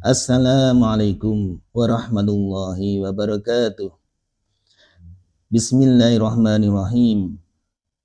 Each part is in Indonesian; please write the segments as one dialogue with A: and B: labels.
A: Assalamualaikum warahmatullahi wabarakatuh. Bismillahirrahmanirrahim.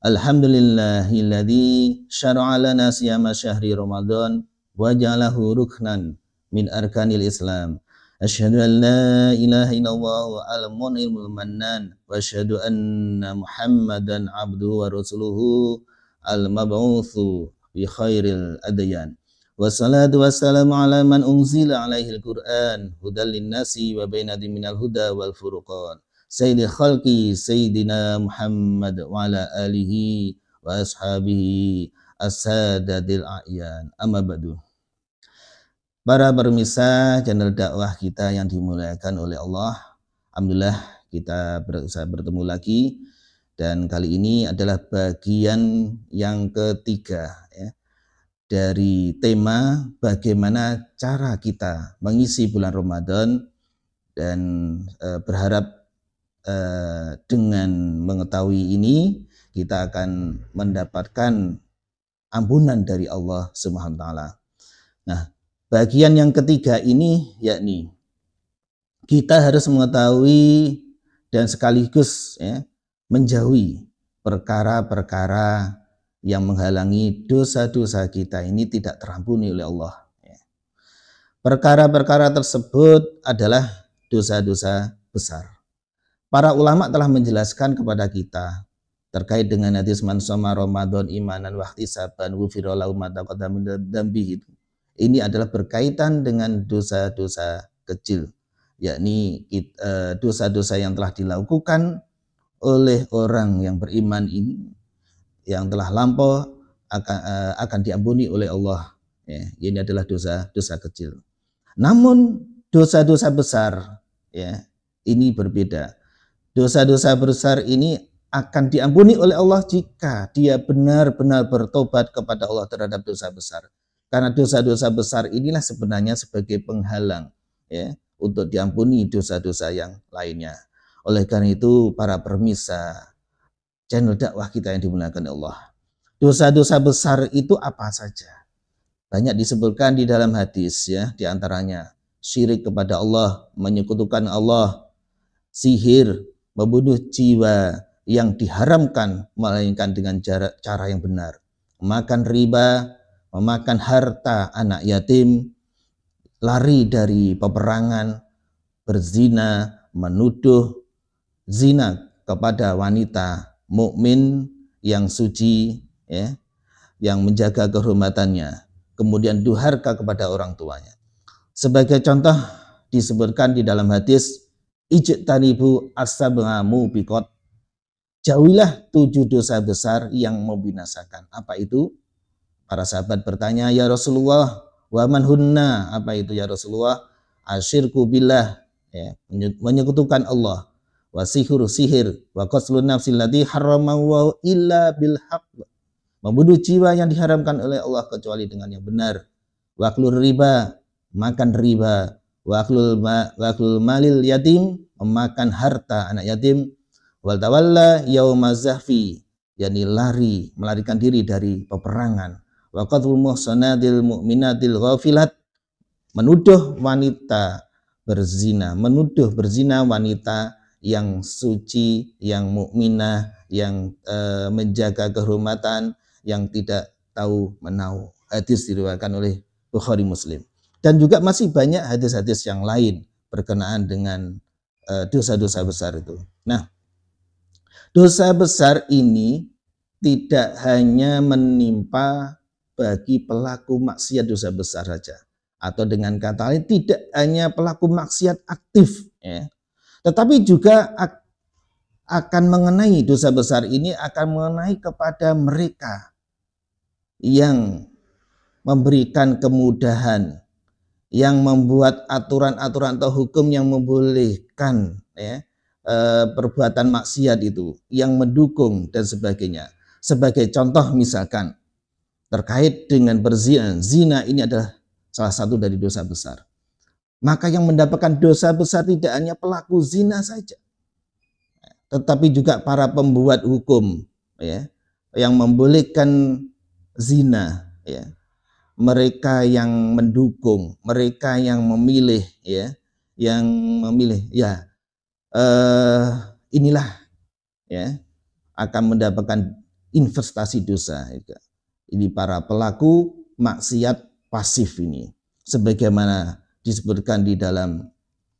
A: Alhamdulillahilladzi syara'a lana siyama syahri Ramadan wa ja'alahu ruknan min arkanil Islam. Asyhadu an la ilaha illallah wa al-mun'imul mannan wa asyhadu anna Muhammadan abduhu wa rasuluhu al-mab'utsu bi khairil adyan. Wassalatu wassalamu ala man unzila alaihi al-Qur'an hudal linnasi wa bainadin minal huda wal furqan sayyidil khalqi sayyidina Muhammad wa ala alihi wa ashabihi as-sadatil a'yan amma ba'du. Para pemirsa channel dakwah kita yang dimuliakan oleh Allah, alhamdulillah kita bisa bertemu lagi, dan kali ini adalah bagian yang ketiga ya, dari tema bagaimana cara kita mengisi bulan Ramadan, dan berharap dengan mengetahui ini kita akan mendapatkan ampunan dari Allah Subhanahu wa taala. Nah, bagian yang ketiga ini yakni kita harus mengetahui dan sekaligus ya, menjauhi perkara-perkara yang menghalangi dosa-dosa kita ini tidak terampuni oleh Allah. Perkara-perkara tersebut adalah dosa-dosa besar. Para ulama telah menjelaskan kepada kita terkait dengan hadis man shoma Ramadan imanan wa ihtisaban ghufira lahu ma taqaddama min dzambihi. Ini adalah berkaitan dengan dosa-dosa kecil, yakni dosa-dosa yang telah dilakukan oleh orang yang beriman ini, yang telah lampau akan diampuni oleh Allah. Ya, ini adalah dosa-dosa kecil. Namun dosa-dosa besar ya, ini berbeda. Dosa-dosa besar ini akan diampuni oleh Allah jika dia benar-benar bertobat kepada Allah terhadap dosa besar. Karena dosa-dosa besar inilah sebenarnya sebagai penghalang ya, untuk diampuni dosa-dosa yang lainnya. Oleh karena itu para pemirsa channel dakwah kita yang dimuliakan Allah, dosa-dosa besar itu apa saja? Banyak disebutkan di dalam hadis ya, diantaranya syirik kepada Allah, menyekutukan Allah, sihir, membunuh jiwa yang diharamkan melainkan dengan cara yang benar, makan riba, memakan harta anak yatim, lari dari peperangan, berzina, menuduh zina kepada wanita mukmin yang suci ya, yang menjaga kehormatannya, kemudian durhaka kepada orang tuanya. Sebagai contoh disebutkan di dalam hadis ijtanibu as-sab'a mubiqat, jauhilah 7 dosa besar yang membinasakan. Apa itu? Para sahabat bertanya, ya Rasulullah, wa man hunna? Apa itu ya Rasulullah? Asyirku billah ya, menyekutukan Allah, wa sihir, wa qatlun nafsil ladzi harramallahu illa bil haqq, membunuh jiwa yang diharamkan oleh Allah kecuali dengan yang benar, wa aklur riba, makan riba, wa aklul malil yatim, memakan harta anak yatim, wal tawalla yaumaz zahfi, yakni melarikan diri dari peperangan, wa qatlul muhsanatil mu'minatil ghafilat, menuduh wanita berzina, wanita yang suci, yang mukminah, yang menjaga kehormatan, yang tidak tahu menahu. Hadis diriwayatkan oleh Bukhari Muslim. Dan juga masih banyak hadis-hadis yang lain berkenaan dengan dosa-dosa besar itu. Nah, dosa besar ini tidak hanya menimpa bagi pelaku maksiat dosa besar saja, atau dengan kata lain tidak hanya pelaku maksiat aktif ya, tetapi juga akan mengenai dosa besar ini akan mengenai kepada mereka yang memberikan kemudahan, yang membuat aturan-aturan atau hukum yang membolehkan ya, perbuatan maksiat itu, yang mendukung dan sebagainya. Sebagai contoh misalkan terkait dengan berzina, zina ini adalah salah satu dari dosa besar. Maka yang mendapatkan dosa besar tidak hanya pelaku zina saja, tetapi juga para pembuat hukum ya, yang membolehkan zina ya, mereka yang mendukung, mereka yang memilih, ya, inilah ya akan mendapatkan investasi dosa. Ini para pelaku maksiat pasif ini, sebagaimana disebutkan di dalam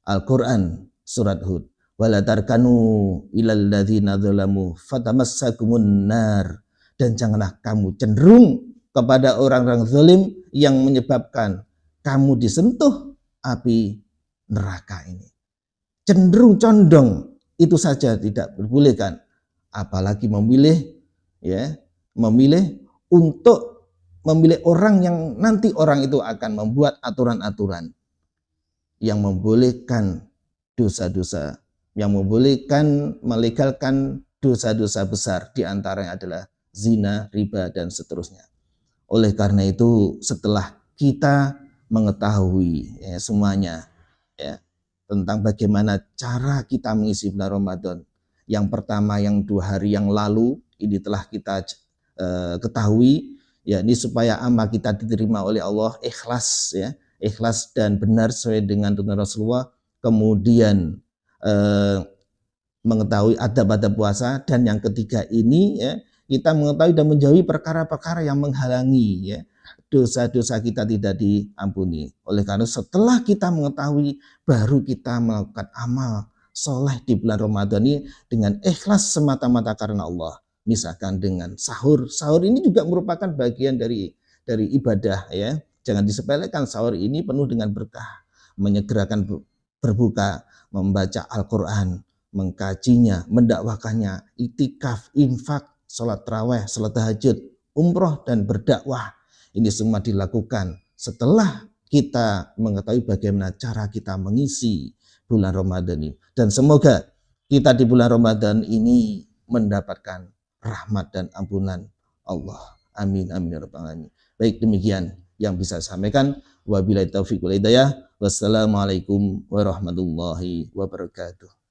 A: Al-Quran surat Hud, wala tarkanu ilal ladzina dzalamu fatamassakumun nar, dan janganlah kamu cenderung kepada orang-orang zalim yang menyebabkan kamu disentuh api neraka ini. Cenderung condong itu saja tidak dibolehkan, apalagi memilih untuk memilih orang yang nanti orang itu akan membuat aturan-aturan yang membolehkan dosa-dosa, yang membolehkan melegalkan dosa-dosa besar, diantaranya adalah zina, riba, dan seterusnya. Oleh karena itu, setelah kita mengetahui semuanya tentang bagaimana cara kita mengisi bulan Ramadan, yang pertama yang 2 hari yang lalu ini telah kita ketahui, ini supaya amal kita diterima oleh Allah ikhlas, ikhlas dan benar sesuai dengan tuntunan Rasulullah. Kemudian mengetahui adab-adab puasa, dan yang ketiga ini kita mengetahui dan menjauhi perkara-perkara yang menghalangi dosa-dosa kita tidak diampuni. Oleh karena setelah kita mengetahui, baru kita melakukan amal soleh di bulan Ramadan ini dengan ikhlas semata-mata karena Allah. Misalkan dengan sahur. Sahur ini juga merupakan bagian dari ibadah, ya. Jangan disepelekan, sahur ini penuh dengan berkah. Menyegerakan berbuka, membaca Al-Quran, mengkajinya, mendakwakannya, itikaf, infak, sholat tarawih, sholat tahajud, umroh, dan berdakwah. Ini semua dilakukan setelah kita mengetahui bagaimana cara kita mengisi bulan Ramadan ini. Dan semoga kita di bulan Ramadan ini mendapatkan rahmat dan ampunan Allah. Amin, amin, ya rabbal alamin. Baik, demikian yang bisa saya sampaikan. Wabillahi taufiq wal hidayah. Wassalamualaikum warahmatullahi wabarakatuh.